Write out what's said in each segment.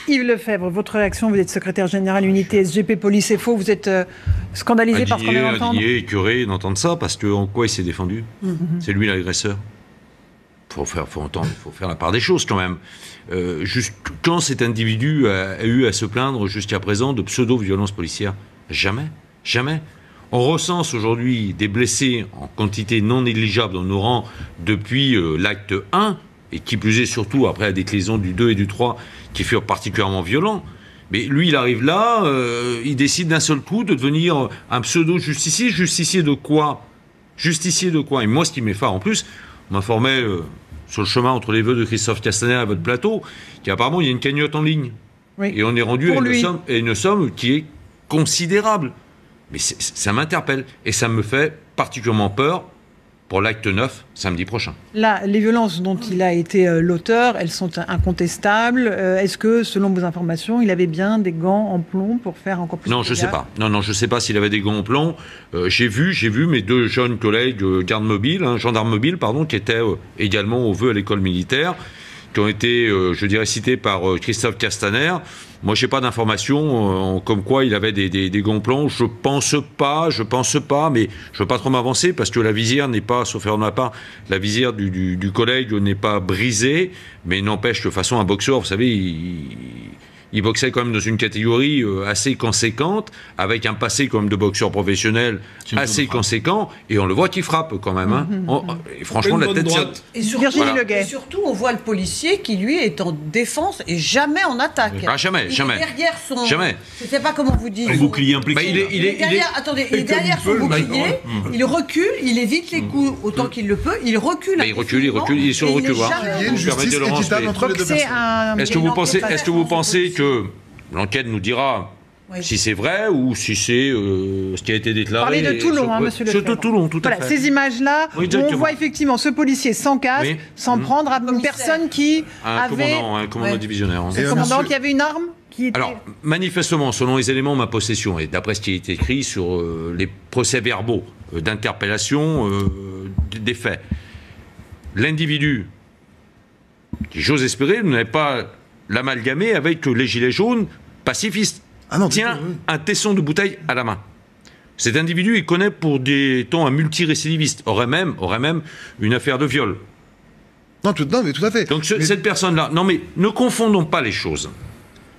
Yves Lefebvre, votre réaction, vous êtes secrétaire général unité SGP Police et Faux, vous êtes scandalisé par ce qu'on vient d'entendre? Indigné, écœuré d'entendre ça, parce que en quoi il s'est défendu? C'est lui l'agresseur. Faut faire la part des choses quand même. Quand cet individu a eu à se plaindre jusqu'à présent de pseudo-violences policières? Jamais, jamais. On recense aujourd'hui des blessés en quantité non négligeable dans nos rangs depuis l'acte 1, et qui plus est surtout après la déclinaison du 2 et du 3, qui furent particulièrement violents. Mais lui, il arrive là, il décide d'un seul coup de devenir un pseudo-justicier. Justicier de quoi? Justicier de quoi? Et moi, ce qui m'effare en plus, on m'informait sur le chemin entre les vœux de Christophe Castaner et votre plateau, qu'apparemment, il y a une cagnotte en ligne. Oui. Et on est rendu à une somme qui est considérable. Mais ça m'interpelle. Et ça me fait particulièrement peur pour l'acte 9, samedi prochain. Là, les violences dont il a été l'auteur, elles sont incontestables. Est-ce que, selon vos informations, il avait bien des gants en plomb pour faire encore plus de dégâts? Non, je ne sais pas. Non, je ne sais pas s'il avait des gants en plomb. J'ai vu mes deux jeunes collègues gendarmes mobiles, qui étaient également au vœu à l'école militaire, qui ont été, je dirais, cités par Christophe Castaner. Moi, je n'ai pas d'informations comme quoi il avait des gants plomb. Je pense pas, mais je ne veux pas trop m'avancer parce que la visière n'est pas, sauf erreur de ma part, la visière du collègue n'est pas brisée, mais n'empêche que de façon un boxeur, vous savez, il boxait quand même dans une catégorie assez conséquente, avec un passé quand même de boxeur professionnel assez conséquent, et on le voit qu'il frappe quand même. Et franchement, la tête... Et surtout, on voit le policier qui, lui, est en défense et jamais en attaque. Jamais. Derrière son... Jamais. Je ne sais pas comment vous dire. Un bouclier impliqué. Il est derrière son bouclier, il recule, il évite les coups autant qu'il le peut, il recule. Il recule, il est sur le reculoir. Il y a une justice équitable entre les deux personnes. Est-ce que vous pensez que l'enquête nous dira si c'est vrai ou si c'est ce qui a été déclaré? Parlez de Toulon, monsieur Lefebvre. De Toulon, tout à fait. Ces images-là, où on voit effectivement ce policier sans casque, s'en prendre à une personne qui avait... Un commandant divisionnaire. Un commandant qui avait une arme qui était... Alors, manifestement, selon les éléments de ma possession, et d'après ce qui a été écrit sur les procès-verbaux d'interpellation des faits, l'individu, qui j'ose espérer, n'avait pas l'amalgamer avec les gilets jaunes pacifistes. Tient un tesson de bouteille à la main. Cet individu, il connaît pour des temps un multirécidiviste, aurait même une affaire de viol. Non, mais tout à fait. Donc cette personne-là, non mais ne confondons pas les choses.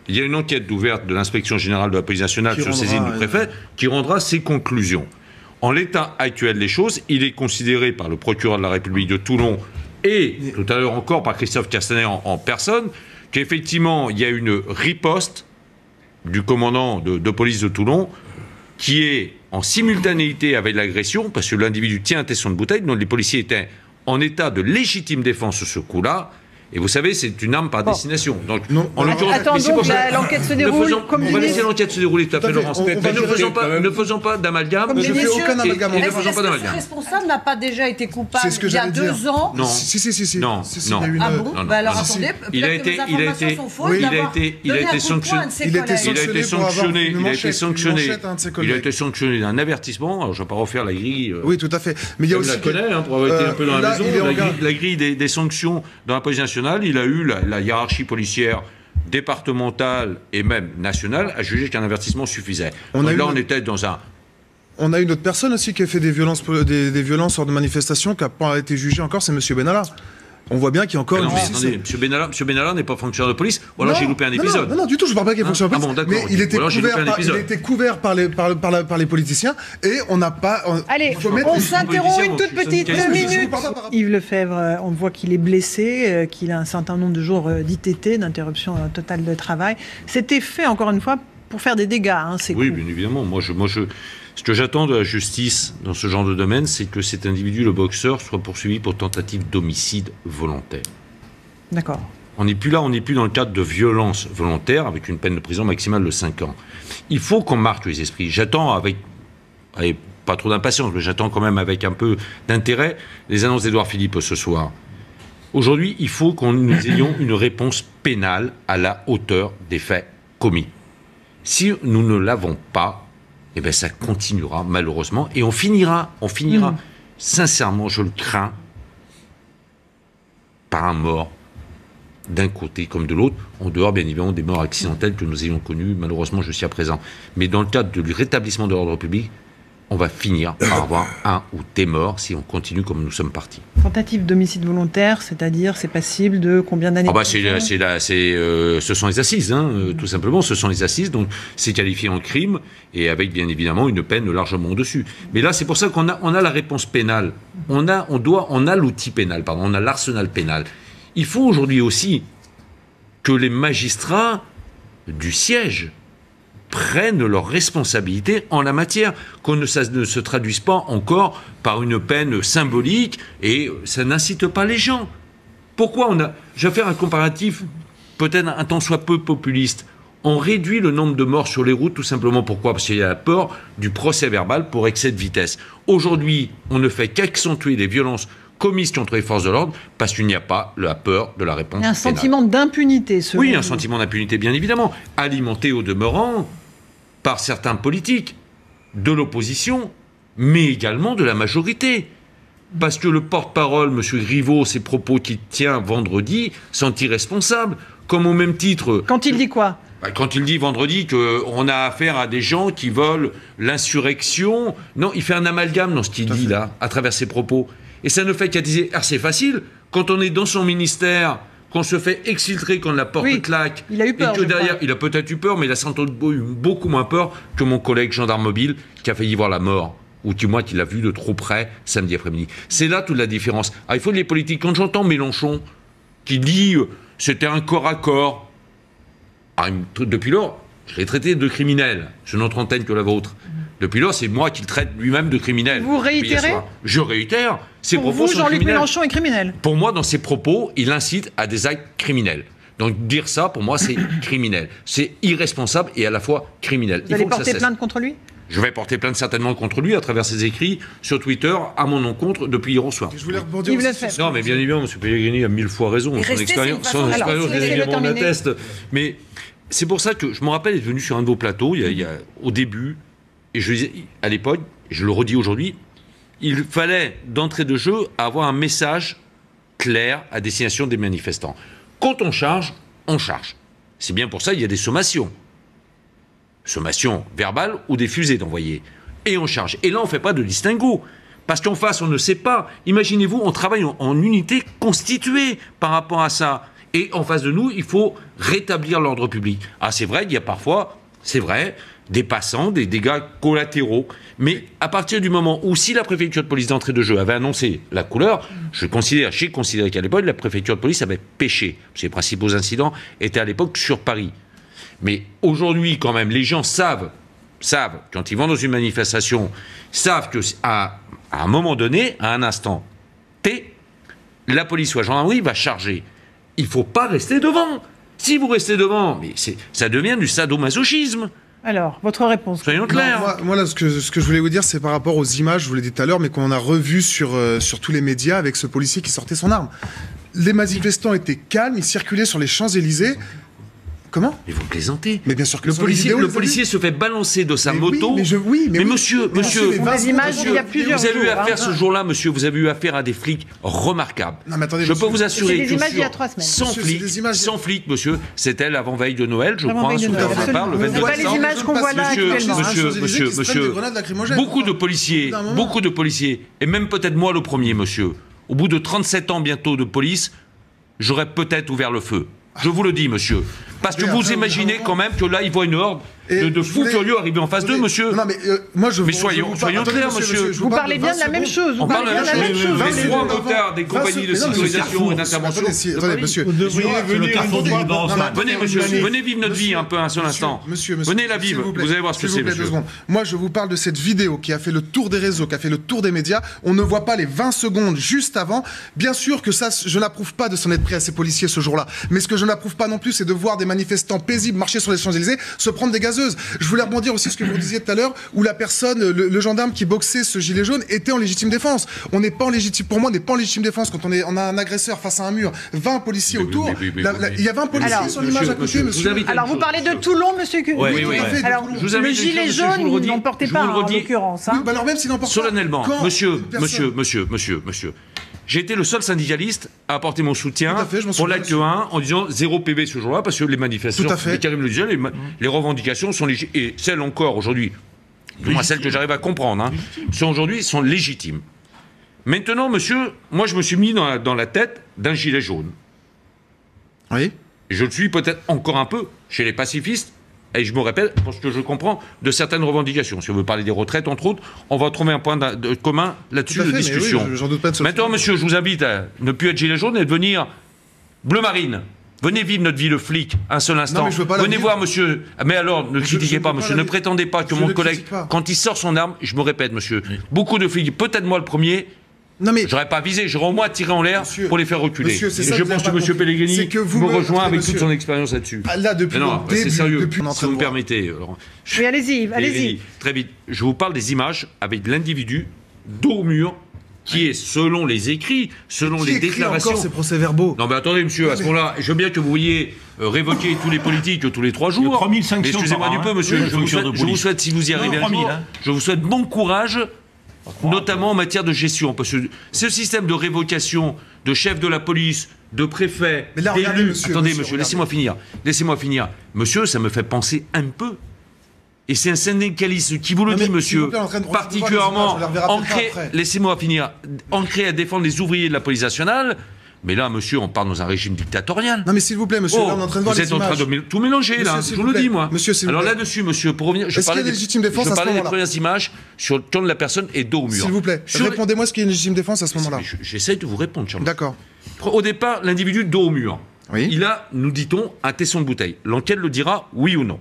Il y a une enquête ouverte de l'inspection générale de la police nationale sur saisine du préfet qui rendra ses conclusions. En l'état actuel des choses, il est considéré par le procureur de la République de Toulon et tout à l'heure encore par Christophe Castaner en personne, qu'effectivement il y a une riposte du commandant de police de Toulon qui est en simultanéité avec l'agression, parce que l'individu tient un tesson de bouteille, donc les policiers étaient en état de légitime défense sur ce coup-là. Et vous savez, c'est une arme par destination. Donc, en l'occurrence, l'enquête se déroule comme on va laisser l'enquête se dérouler tout à fait, Laurence. Mais ne faisons pas d'amalgame. Je fais aucun amalgame. Est-ce que ce responsable n'a pas déjà été coupable il y a 2 ans? Non. Si. Non. Ah bon? Alors attendez, peut-être que vos informations sont fausses. Il a été sanctionné. Il a été sanctionné d'un avertissement. Alors, je ne vais pas refaire la grille. Oui, tout à fait. Mais il y a aussi. Je la connais, pour avoir été un peu dans la maison. La grille des sanctions dans la police nationale. Il a eu la hiérarchie policière départementale et même nationale a jugé qu'un avertissement suffisait. On était dans un... On a une autre personne aussi qui a fait des violences lors de manifestations qui n'a pas été jugée encore, c'est M. Benalla. On voit bien qu'il y a encore une justice. Attendez, M. Benalla n'est pas fonctionnaire de police, ou alors j'ai loupé un épisode. Non, du tout, je ne parle pas qu'il est fonctionnaire de police. Ah bon, d'accord. Mais il était couvert par les politiciens et on n'a pas... Allez, on s'interrompt une toute petite minute. Yves Lefebvre, on voit qu'il est blessé, qu'il a un certain nombre de jours d'ITT, d'interruption totale de travail. C'était fait, encore une fois, pour faire des dégâts. Oui, bien évidemment. Ce que j'attends de la justice dans ce genre de domaine, c'est que cet individu, le boxeur, soit poursuivi pour tentative d'homicide volontaire. D'accord. On n'est plus là, on n'est plus dans le cadre de violence volontaire, avec une peine de prison maximale de 5 ans. Il faut qu'on marque les esprits. J'attends avec pas trop d'impatience, mais j'attends quand même avec un peu d'intérêt les annonces d'Édouard Philippe ce soir. Aujourd'hui, il faut que nous ayons une réponse pénale à la hauteur des faits commis. Si nous ne l'avons pas, eh bien, ça continuera malheureusement et on finira, sincèrement, je le crains, par un mort d'un côté comme de l'autre, en dehors bien évidemment des morts accidentelles que nous ayons connues malheureusement jusqu'à présent. Mais dans le cadre du rétablissement de l'ordre public, on va finir par avoir un ou des morts si on continue comme nous sommes partis. Tentative d'homicide volontaire, c'est-à-dire c'est passible de combien d'années? Ce sont les assises, tout simplement, ce sont les assises, donc c'est qualifié en crime et avec bien évidemment une peine largement au-dessus. Mais là, c'est pour ça qu'on a la réponse pénale, on a l'outil pénal, on a l'arsenal pénal. Il faut aujourd'hui aussi que les magistrats du siège prennent leurs responsabilités en la matière, ça ne se traduise pas encore par une peine symbolique et ça n'incite pas les gens. Pourquoi je vais faire un comparatif peut-être un tant soit peu populiste. On réduit le nombre de morts sur les routes tout simplement pourquoi? Parce qu'il y a la peur du procès verbal pour excès de vitesse. Aujourd'hui, on ne fait qu'accentuer les violences commises contre les forces de l'ordre parce qu'il n'y a pas la peur de la réponse pénale. Un sentiment d'impunité, selon Oui, vous. un sentiment d'impunité, bien évidemment, alimenté au demeurant par certains politiques de l'opposition, mais également de la majorité. Parce que le porte-parole, M. Griveaux, ses propos qu'il tient vendredi sont irresponsables. Comme au même titre... Quand il dit quoi? Quand il dit vendredi qu'on a affaire à des gens qui veulent l'insurrection... Non, il fait un amalgame dans ce qu'il dit là, à travers ses propos. Et ça ne fait qu'à dire, c'est facile, quand on est dans son ministère, qu'on se fait exfiltrer, qu'on la porte claque, il a eu peur, et que derrière, il a peut-être eu peur, mais il a sans doute eu beaucoup moins peur que mon collègue gendarme mobile qui a failli voir la mort, ou du moins qui l'a vu de trop près samedi après-midi. C'est là toute la différence. Il faut les politiques. Quand j'entends Mélenchon qui dit c'était un corps à corps, depuis lors, je l'ai traité de criminel, sur notre antenne que la vôtre. Depuis lors, c'est moi qui le traite lui-même de criminel. Vous réitérez? Je réitère. Ses propos vous, sont Jean-Luc criminels. Mélenchon est criminel? Pour moi, dans ses propos, il incite à des actes criminels. Donc dire ça, pour moi, c'est criminel. C'est irresponsable et à la fois criminel. Vous allez porter plainte contre lui? Je vais porter plainte certainement contre lui à travers ses écrits sur Twitter à mon encontre depuis hier au soir. Je voulais rebondir aussi. Non, mais bien évidemment, M. Pellegrini a 1000 fois raison. Son expérience, bien évidemment, on atteste. Mais c'est pour ça que je me rappelle être venu sur un de vos plateaux, au début, et je disais, à l'époque, je le redis aujourd'hui, il fallait, d'entrée de jeu, avoir un message clair à destination des manifestants. Quand on charge, on charge. C'est bien pour ça qu'il y a des sommations. Sommations verbales ou des fusées d'envoyer. Et on charge. Et là, on ne fait pas de distinguo. Parce qu'en face, on ne sait pas. Imaginez-vous, on travaille en unité constituée par rapport à ça. Et en face de nous, il faut rétablir l'ordre public. Ah, c'est vrai, il y a parfois, c'est vrai, des passants, des dégâts collatéraux. Mais à partir du moment où, si la préfecture de police d'entrée de jeu avait annoncé la couleur, j'ai considéré qu'à l'époque, la préfecture de police avait péché. Ces principaux incidents étaient à l'époque sur Paris. Mais aujourd'hui, quand même, les gens savent, quand ils vont dans une manifestation, savent qu'à un moment donné, à un instant T, la police ou la gendarmerie va charger. Il ne faut pas rester devant. Si vous restez devant, mais ça devient du sadomasochisme. Alors, votre réponse? Soyons clairs. Moi là, ce que je voulais vous dire, c'est par rapport aux images, je vous l'ai dit tout à l'heure, mais qu'on a revues sur tous les médias avec ce policier qui sortait son arme. Les manifestants étaient calmes, ils circulaient sur les Champs-Élysées. Comment? Mais vous plaisantez. Mais bien sûr que le policier se fait balancer de sa moto. Mais monsieur, il y a plusieurs vous avez eu affaire jours, ce jour-là, monsieur, vous avez eu affaire à des flics remarquables. Non, mais attendez, je peux vous assurer que il y a 3 semaines. sans flics, monsieur, c'était l'avant-veille de Noël, je crois, le 22 décembre. C'est pas les images qu'on voit là actuellement. Monsieur, beaucoup de policiers, et même peut-être moi le premier, monsieur, au bout de 37 ans bientôt de police, j'aurais peut-être ouvert le feu. Je vous le dis, monsieur. Parce que vous imaginez quand même que là, ils voient une horde de fous furieux arriver en face d'eux, monsieur. Non, mais soyons clairs, monsieur. Vous parlez bien de la même chose. On parle de la même chose. Les 3 motards des compagnies de sécurisation et d'intervention. Attendez, monsieur. Venez, monsieur. Venez vivre notre vie un peu un seul instant. Venez la vivre. Vous allez voir ce que c'est, monsieur. Moi, je vous parle de cette vidéo qui a fait le tour des réseaux, qui a fait le tour des médias. On ne voit pas les 20 secondes juste avant. Bien sûr que ça, je n'approuve pas de s'en être pris à ces policiers ce jour-là. Mais ce que je n'approuve pas non plus, c'est de voir des manifestants paisibles marcher sur les Champs-Élysées, se prendre des gazeuses. Je voulais rebondir aussi sur ce que vous disiez tout à l'heure, où la personne, le gendarme qui boxait ce gilet jaune était en légitime défense. On n'est pas en légitime, pour moi, on n'est pas en légitime défense quand on a un agresseur face à un mur, 20 policiers autour. Il y a 20 policiers sur l'image à côté, monsieur. Alors vous parlez de Toulon, monsieur. Oui. Alors le gilet jaune, il n'en portait pas en l'occurrence. Alors même s'il n'en porte pas. Solennellement, monsieur. J'ai été le seul syndicaliste à apporter mon soutien pour l'acte 1 en disant 0 PV ce jour-là, parce que les manifestations, et Karim le disait, les revendications sont légitimes. Et celles encore aujourd'hui, du moins celles que j'arrive à comprendre, hein, sont légitimes. Maintenant, monsieur, moi je me suis mis dans la tête d'un gilet jaune. Oui. Je le suis peut-être encore un peu chez les pacifistes, et je me répète, parce que je comprends de certaines revendications. Si on veut parler des retraites, entre autres, on va trouver un point commun là-dessus de discussion. Oui, j'en doute pas de maintenant, monsieur, je vous invite à ne plus être gilet jaune et devenir bleu marine. Venez vivre notre vie de flic un seul instant. Non, mais je veux pas venez voir, monsieur. Mais alors, ne critiquez pas, monsieur. Ne prétendez pas que mon collègue, quand il sort son arme, je me répète, monsieur, beaucoup de flics, peut-être moi le premier. Non mais j'aurais pas visé, j'aurais au moins tiré en l'air pour les faire reculer. Monsieur, et je pense que monsieur Pellegrini me rejoint avec toute son expérience là-dessus. Là, depuis c'est sérieux, si vous me permettez. Alors, oui, allez-y. Très vite. Je vous parle des images avec l'individu dos au mur qui est, selon les écrits, selon les déclarations... encore ces procès-verbaux? Non mais attendez, monsieur, à ce moment-là, je veux bien que vous vouliez révoquer tous les politiques tous les 3 jours. 3000 sanctions. Excusez-moi du peu, monsieur. Je vous souhaite, si vous y arrivez un jour, je vous souhaite bon courage, notamment en matière de gestion, parce que ce système de révocation de chef de la police, de préfet, d'élus... Attendez, monsieur, laissez-moi finir. Monsieur, ça me fait penser un peu. Et c'est un syndicaliste qui vous le dit, monsieur, particulièrement ancré, laissez-moi finir, ancré à défendre les ouvriers de la police nationale. Mais là, monsieur, on parle dans un régime dictatorial. Non, mais s'il vous plaît, monsieur, là, on est en train de voir les images. Vous êtes en train de tout mélanger, là. Je vous le dis, moi. Monsieur, alors là-dessus, monsieur, pour revenir, je parlais des premières images sur le ton de la personne et dos au mur. S'il vous plaît, répondez-moi ce qu'est une légitime défense à ce moment-là. J'essaye de vous répondre, Charles. D'accord. Au départ, l'individu dos au mur. Oui. Il a, nous dit-on, un tesson de bouteille. L'enquête le dira, oui ou non.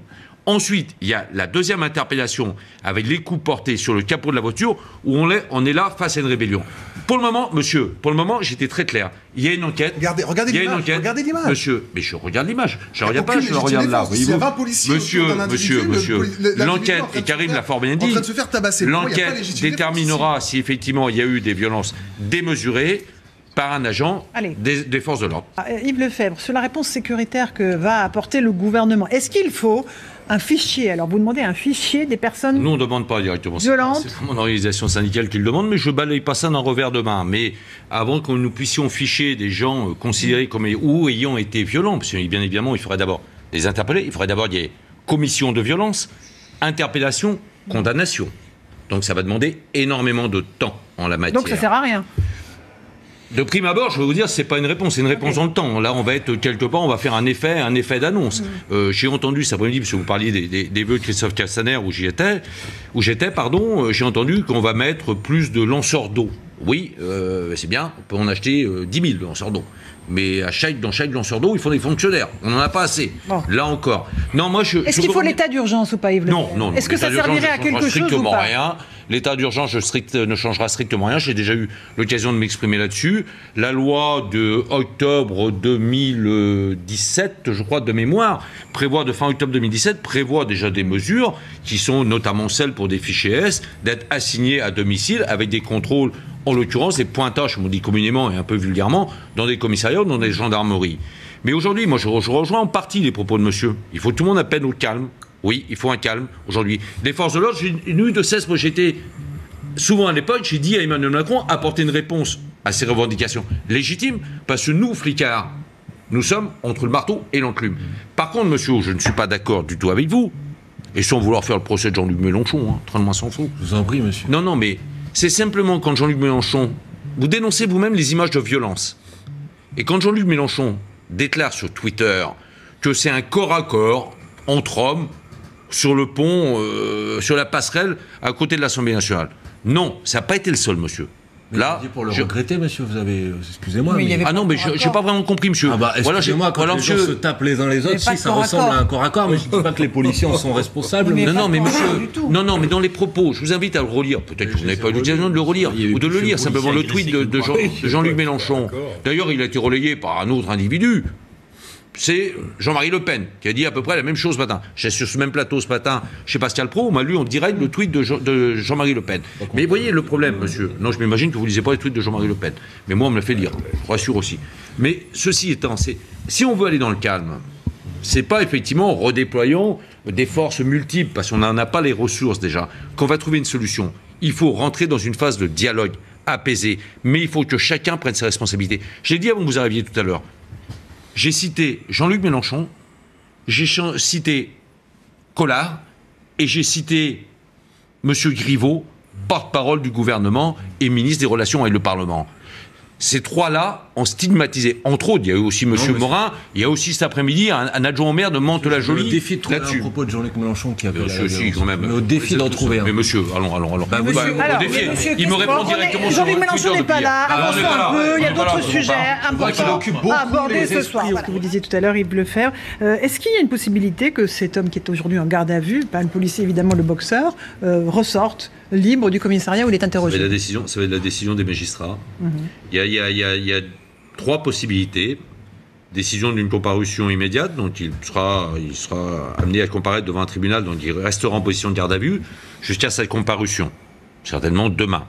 Ensuite, il y a la deuxième interpellation avec les coups portés sur le capot de la voiture où on est là face à une rébellion. Pour le moment, monsieur, j'étais très clair. Il y a une enquête. Regardez l'image. Monsieur, mais je regarde l'image. Je ne regarde pas, je la regarde là. Monsieur, l'enquête, et Karim l'a fort bien dit, l'enquête déterminera si effectivement il y a eu des violences démesurées par un agent des forces de l'ordre. Yves Lefebvre, sur la réponse sécuritaire que va apporter le gouvernement, est-ce qu'il faut un fichier? Alors vous demandez un fichier des personnes Nous on ne demande pas directement violentes. C'est mon organisation syndicale qui le demande, mais je ne balaye pas ça d'un revers de main. Mais avant que nous puissions ficher des gens considérés comme ou ayant été violents, parce que bien évidemment il faudrait d'abord les interpeller, il faudrait d'abord qu'il y ait commission de violence, interpellation, condamnation. Donc ça va demander énormément de temps en la matière. Donc ça ne sert à rien. De prime abord, je vais vous dire, c'est pas une réponse, c'est une réponse dans le temps. Là, on va être quelque part, on va faire un effet d'annonce. J'ai entendu cet après-midi, parce que vous parliez des vœux de Christophe Castaner où j'étais, j'ai entendu qu'on va mettre plus de lanceurs d'eau. Oui, c'est bien, on peut en acheter 10 000 lanceurs d'eau. Mais dans chaque lanceur d'eau, il faut des fonctionnaires. On n'en a pas assez. Bon. Là encore. Non, moi, est-ce qu'il faut l'état d'urgence ou pas, Yves Lefebvre? Non. Est-ce que ça servirait à quelque chose ou pas? Rien. L'état d'urgence ne changera strictement rien. J'ai déjà eu l'occasion de m'exprimer là-dessus. La loi de octobre 2017, je crois, de mémoire, fin octobre 2017, prévoit déjà des mesures qui sont notamment celles pour des fichiers S, d'être assignés à domicile avec des contrôles, en l'occurrence des pointages, on dit communément et un peu vulgairement, dans des commissariats ou dans des gendarmeries. Mais aujourd'hui, moi je rejoins en partie les propos de monsieur. Il faut que tout le monde appelle au calme. Oui, il faut un calme aujourd'hui. Les forces de l'ordre, j'ai eu de cesse, moi j'étais souvent à l'époque, j'ai dit à Emmanuel Macron, apporter une réponse à ces revendications légitimes, parce que nous, flicards, nous sommes entre le marteau et l'enclume. Par contre, monsieur, je ne suis pas d'accord du tout avec vous, et sans vouloir faire le procès de Jean-Luc Mélenchon, hein, train de moi s'en fout. Je vous en prie, monsieur. Non, mais c'est simplement quand Jean-Luc Mélenchon, vous dénoncez vous-même les images de violence. Et quand Jean-Luc Mélenchon déclare sur Twitter que c'est un corps à corps entre hommes sur le pont, sur la passerelle à côté de l'Assemblée nationale. Non, ça n'a pas été le seul, monsieur. Mais là, pour le regretter, monsieur, vous avez... Excusez-moi. Mais... Ah non, mais je n'ai pas vraiment compris, monsieur. Ah bah, excusez-moi, quand les gens se tapent les uns les autres, si, ça ressemble à un corps à corps, mais je ne dis pas que les policiers en sont responsables. Non, mais monsieur... Non, mais dans les propos, je vous invite à le relire. Peut-être que vous n'avez pas eu l'occasion de le relire, ou de le lire, simplement le tweet de Jean-Luc Mélenchon. D'ailleurs, il a été relayé par un autre individu. C'est Jean-Marie Le Pen qui a dit à peu près la même chose ce matin. J'étais sur ce même plateau ce matin chez Pascal Praud, on m'a lu en direct le tweet de Jean-Marie Le Pen. Mais vous voyez le problème, monsieur. Non, je m'imagine que vous ne lisez pas les tweets de Jean-Marie Le Pen. Mais moi, on me l'a fait lire, je vous rassure aussi. Mais ceci étant, si on veut aller dans le calme, c'est pas effectivement en redéployant des forces multiples, parce qu'on n'en a pas les ressources déjà, qu'on va trouver une solution. Il faut rentrer dans une phase de dialogue apaisé. Mais il faut que chacun prenne ses responsabilités. J'ai dit avant que vous arriviez tout à l'heure, j'ai cité Jean-Luc Mélenchon, j'ai cité Collard et j'ai cité M. Griveaux, porte-parole du gouvernement et ministre des Relations avec le Parlement. Ces trois-là ont stigmatisé. Entre autres, il y a eu aussi M. Morin, il y a aussi cet après-midi un adjoint au maire de Mantes-la-Jolie. Le défi de trouver un propos de Jean-Luc Mélenchon qui avait quand même. Mais au défi d'en trouver un. Mais monsieur, allons. Bah, alors, il me répond directement sur Jean-Luc Mélenchon n'est pas là, avançons un peu, il y a d'autres sujets importants à aborder ce soir. Ce que vous disiez tout à l'heure, Yves Lefebvre, est-ce qu'il y a une possibilité que cet homme qui est aujourd'hui en garde à vue, pas le policier évidemment, le boxeur, ressorte libre du commissariat où il est interrogé? Ça va être la décision des magistrats. Il y a trois possibilités. Décision d'une comparution immédiate, donc il sera amené à comparaître devant un tribunal, donc il restera en position de garde à vue jusqu'à sa comparution, certainement demain.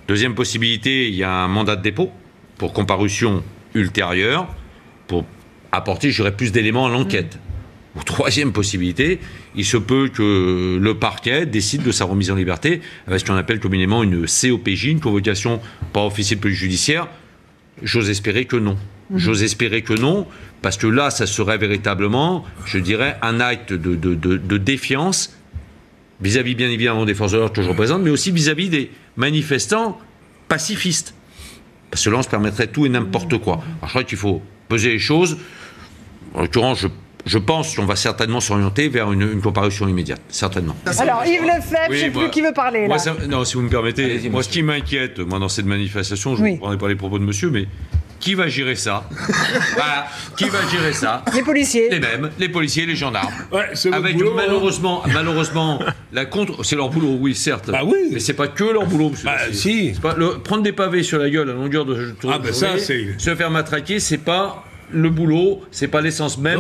Deuxième possibilité, il y a un mandat de dépôt pour comparution ultérieure, pour apporter, je dirais, plus d'éléments à l'enquête. Ou troisième possibilité, il se peut que le parquet décide de sa remise en liberté avec ce qu'on appelle communément une COPJ, une convocation par officier de police judiciaire. J'ose espérer que non. J'ose espérer que non, parce que là, ça serait véritablement, je dirais, un acte de défiance vis-à-vis, bien évidemment, des forces de l'ordre que je représente, mais aussi vis-à-vis des manifestants pacifistes. Parce que là, on se permettrait tout et n'importe quoi. Alors, je crois qu'il faut peser les choses. En l'occurrence, je pense qu'on va certainement s'orienter vers une comparution immédiate, certainement. Alors, Yves Lefebvre, je ne sais plus qui veut parler, là. Non, si vous me permettez, moi, ce qui m'inquiète, dans cette manifestation, je ne prendrai pas les propos de monsieur, mais qui va gérer ça? Voilà, qui va gérer ça? Les policiers. Les mêmes, les policiers, les gendarmes. Ouais, avec boulot, malheureusement, c'est leur boulot, oui, certes. Bah oui. Mais c'est pas que leur boulot, monsieur. Bah si. Prendre des pavés sur la gueule à longueur de journée, ça, c'est... se faire matraquer, c'est pas le boulot, c'est pas l'essence même,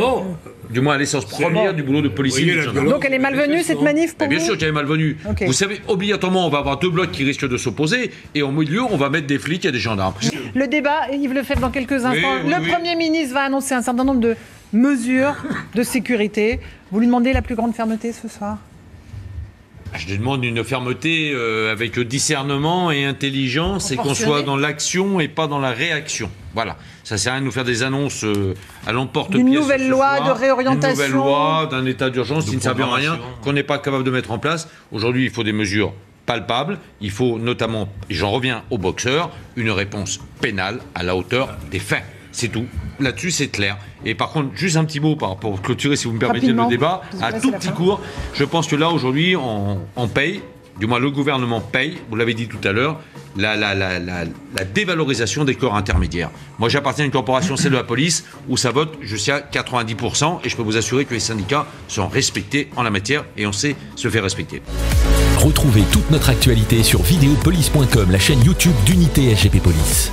du moins l'essence première du boulot de policier. Et de gendarme. Donc elle est malvenue, cette manif, pour vous? Bien sûr qu'elle est malvenue. Okay. Vous savez, obligatoirement, on va avoir deux blocs qui risquent de s'opposer, et au milieu, on va mettre des flics et des gendarmes. Le débat, Yves Lefebvre, dans quelques instants. Le Premier ministre va annoncer un certain nombre de mesures de sécurité. Vous lui demandez la plus grande fermeté ce soir? Je lui demande une fermeté avec discernement et intelligence, et qu'on soit dans l'action et pas dans la réaction. Voilà. Ça sert à rien de nous faire des annonces à l'emporte-pièce. Une nouvelle loi de réorientation. Une nouvelle loi d'un état d'urgence qui ne servait à rien, qu'on n'est pas capable de mettre en place. Aujourd'hui, il faut des mesures palpables. Il faut notamment, et j'en reviens aux boxeurs, une réponse pénale à la hauteur des faits. C'est tout. Là-dessus, c'est clair. Et par contre, juste un petit mot pour clôturer, si vous me permettez, le débat, à tout petit court. Je pense que là, aujourd'hui, on paye, du moins le gouvernement paye, vous l'avez dit tout à l'heure, la dévalorisation des corps intermédiaires. Moi, j'appartiens à une corporation, c'est de la police, où ça vote jusqu'à 90%, et je peux vous assurer que les syndicats sont respectés en la matière, et on sait se faire respecter. Retrouvez toute notre actualité sur videopolice.com, la chaîne YouTube d'Unité SGP Police.